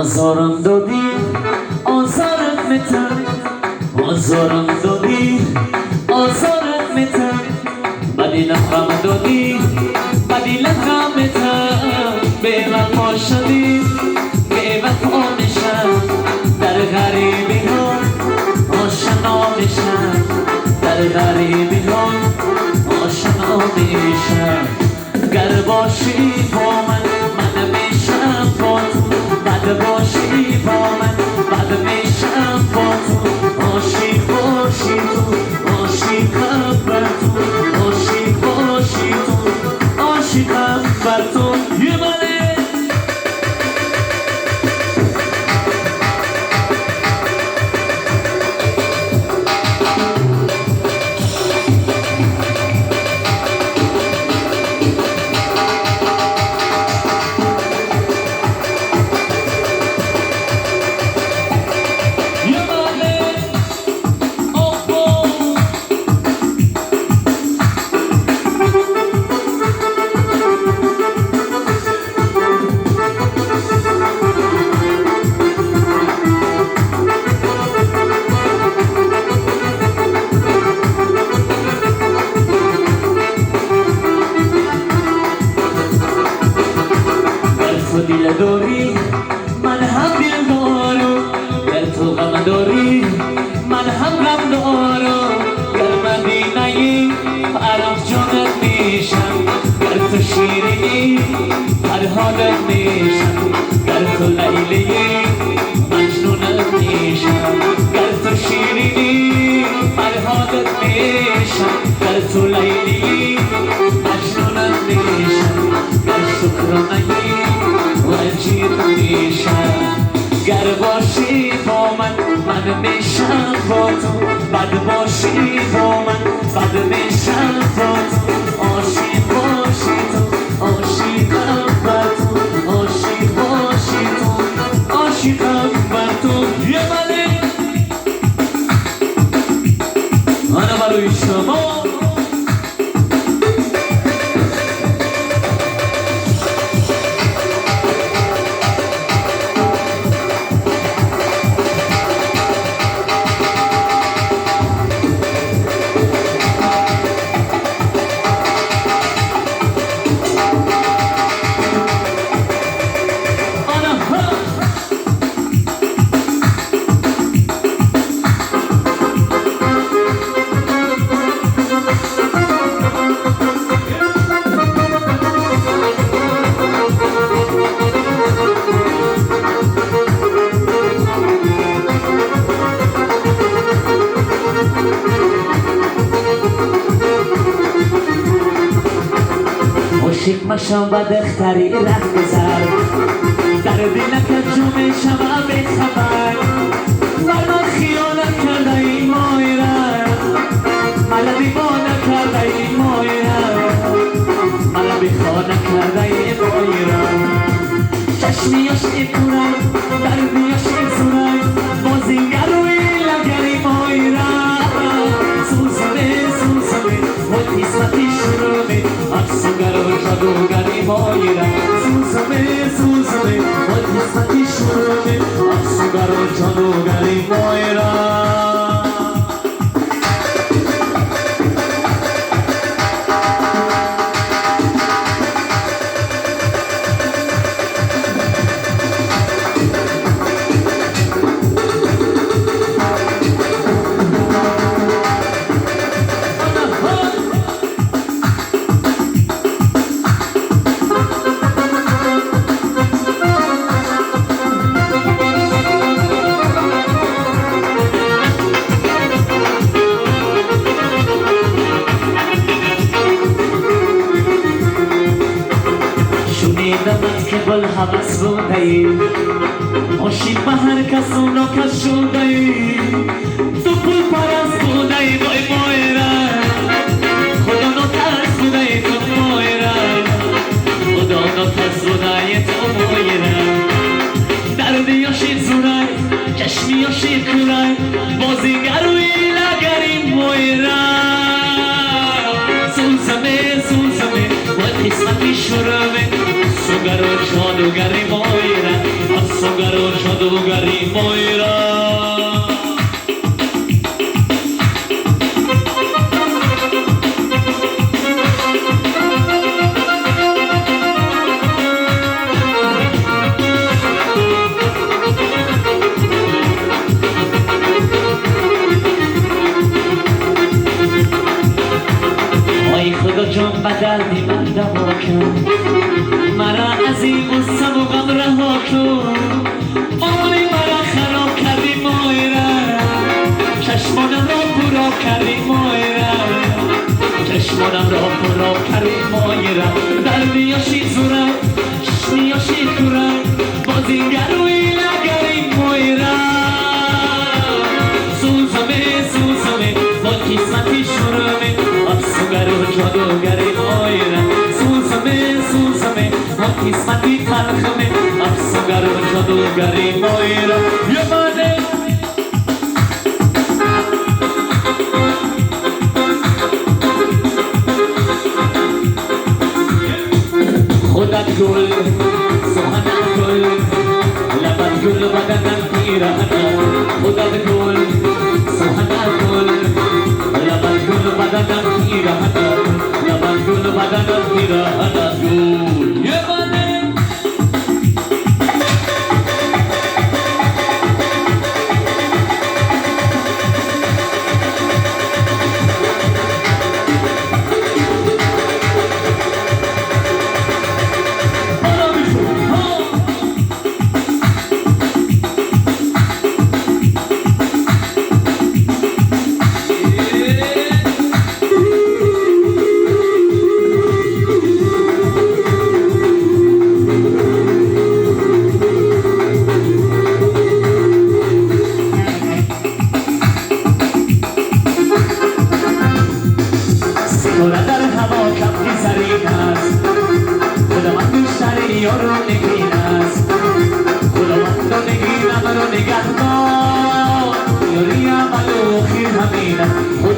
آزارم دادی آزارت میتن آزارم دادی آزارت میتن بدی لقم دادی بدی لقم میتن به وفا شدی به وفا میشن در غریبی ها آشنا میشن در غریبی ها آشنا میشن گر باشی با من من میشم با تو بد باشی با من بد میشم با تو عاشق باشی تو عاشقم بر تو عاشق باشی تو عاشقم بر تو یه منه دل داری من هم دل دارم گر تو غم داری من هم غم دارم گر مدینه‌ای عرب جانت میشم گر تو شیرینی فرهادت میشم گر تو لیلی مجنونت میشم گر تو شیرینی فرهادت میشم گر تو لیلی مجنونت میشم گر شکرانگی وجیب میشم گر باشی با من من میشم با تو بد باشی با من بد میشم با تو عاشق باشی تو عاشقم بر تو عاشق باشی تو عاشقم بر تو یه منه آنه برای شما عاشق مشم و دختری رفت بزر در دلکت جو میشم و به خبر بر من خیانت کرده این مایره من دیوانه کرده این مایره من بیخانه کرده این مایره چشمیاش ایپوره دردیاش ایزوره بازیگر روی لگری مایره سوزمه سوزمه و قسمتی شرومه افسونگر و جادوگری مایره سوزمه سوزمه و قسمتی شرومه افسونگر و جادوگری مایره شنیدمت که بل حوث بودهی عاشق به هر کس و ناکس شدهی تو پول پرست بودهی بای مایره خدا ناترس بودهی تو مایره خدا ناترس بودهی تو مایره دردیاشی زورای چشمیاشی کورای بازیگر روی لگری مایره سوزمه سوزمه و قسمتی شرومه سوگر و جادوگری مایره افسونگر و جادوگری مویرا خدا جان بدردی من دوا کن مرا از این غصه و غم رها کن عمری مرا خراب کردی مایره چشمانم را پورا کردی مایره چشمانم را پورا کردی مایره دردیاشی زوره چشمیاشی کوره بازیگر و ایلگری مایره سوزمه با قسمتی شورمه افسونگر و جادوگری مایره سوزمه با قسمتی تلخمه افسونگر و جادوگری مایره یه منه خودت گل سخنت گل لبت گل بدنم پیرهنم خودت گل سخنت گل لبت گل بدنم پیرهنم لبت گل بدنم پیرهنم گل یه منه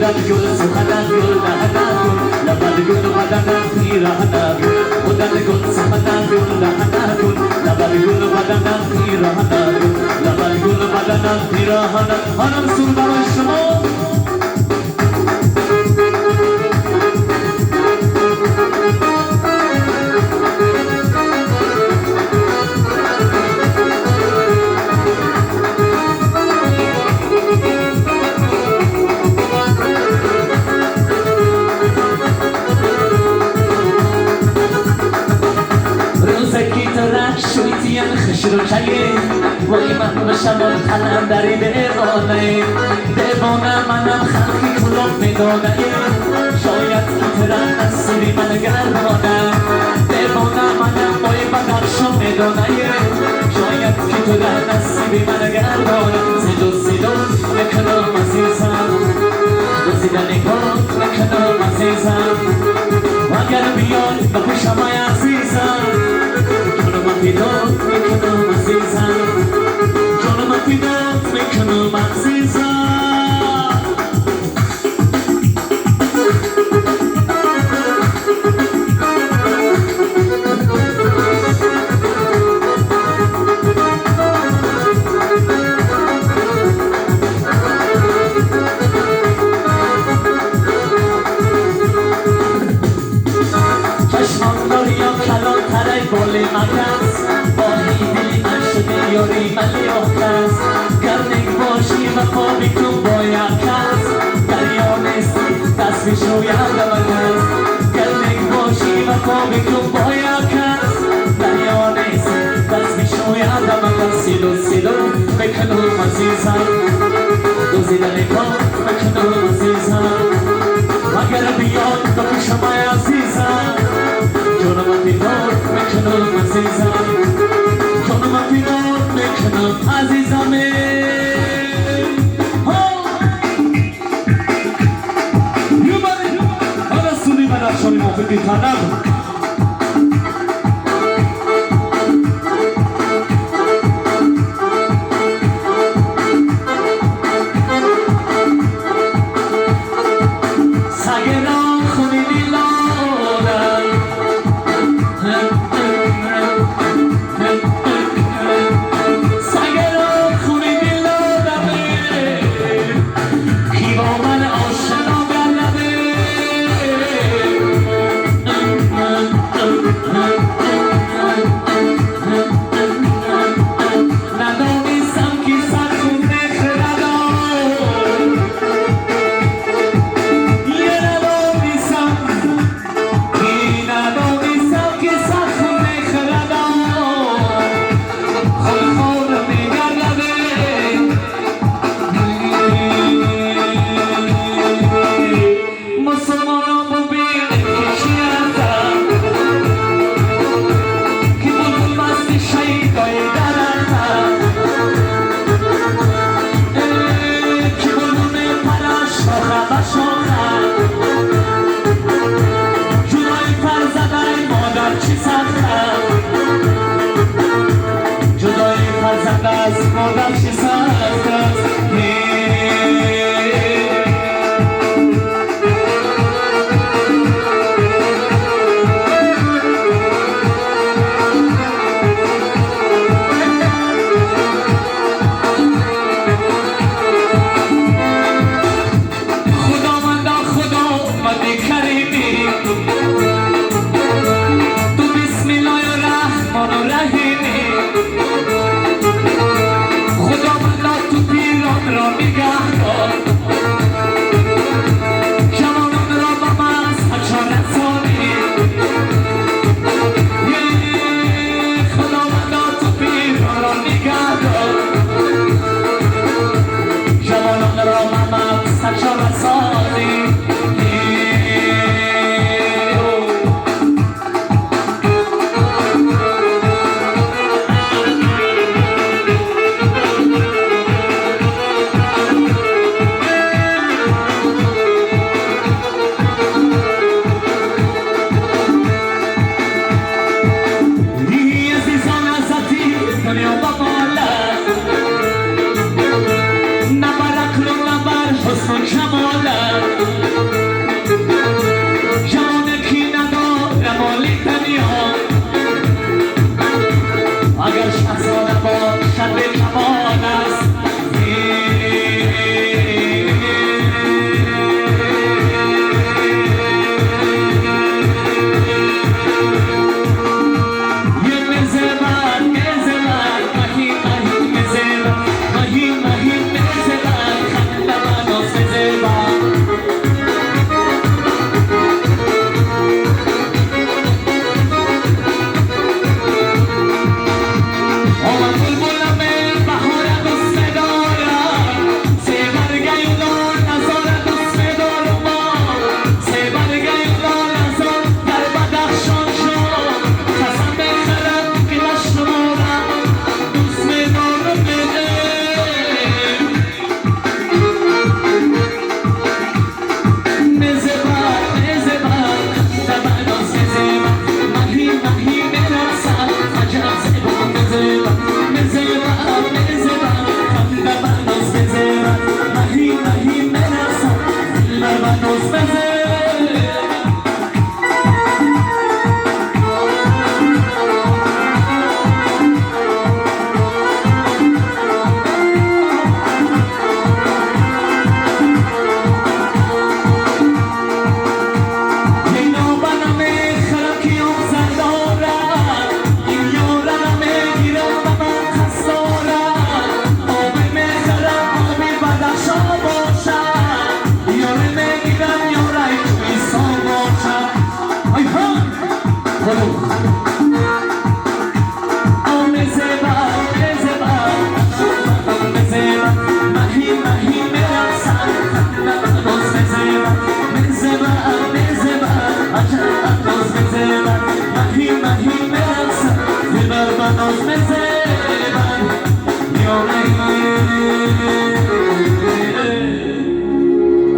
خودت گل سخنت گل دهنت گل لبت گل بدنت پیرهنت خودت گل سخنت گل دهنت گل لبت گل بدنت پیرهنت لبت گل بدنت پیرهنت هنم سور برای شما خشرو چایه وای من بشم قلم داری دیوانه منم خلقی کلوب میدانه شاید که ترن نصیبی من گردانه دیوانه منم وای بدرشم میدانه شاید که ترن نصیبی من گردانه سیدو میکنم عزیزم دوزیدن نگاه میکنم عزیزم اگر بیاد به پیشم عزیزم پیدات میکنم عزیزم جانم پیدات میکنم عزیزم چشمان داریم کلان تره بالی مکس یاری ملیاه کس گرنگ باشی و خوابی کن با یک کس دریا نیستی تصویش رو یادم کس گرنگ باشی و خوابی کن با یک کس دریا نیستی تصویش رو یادم کس سیدو بکنم عزیزم دوزیدن کار بکنم عزیزم اگر بیاد به پیشم عزیزم جانم پیدات بکنم عزیزم جانم پیدات بکنم عزیزمه حالا سونی من افشانی موفقی تنم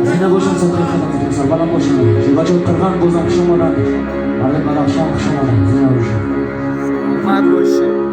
אז הנה בושם סופרים חדשים, סרבלה בושם, שבצ'ות קרבן בוזם חשום עליי, ערב עליו שם חשום עליי, זה היה בושם. Madroشه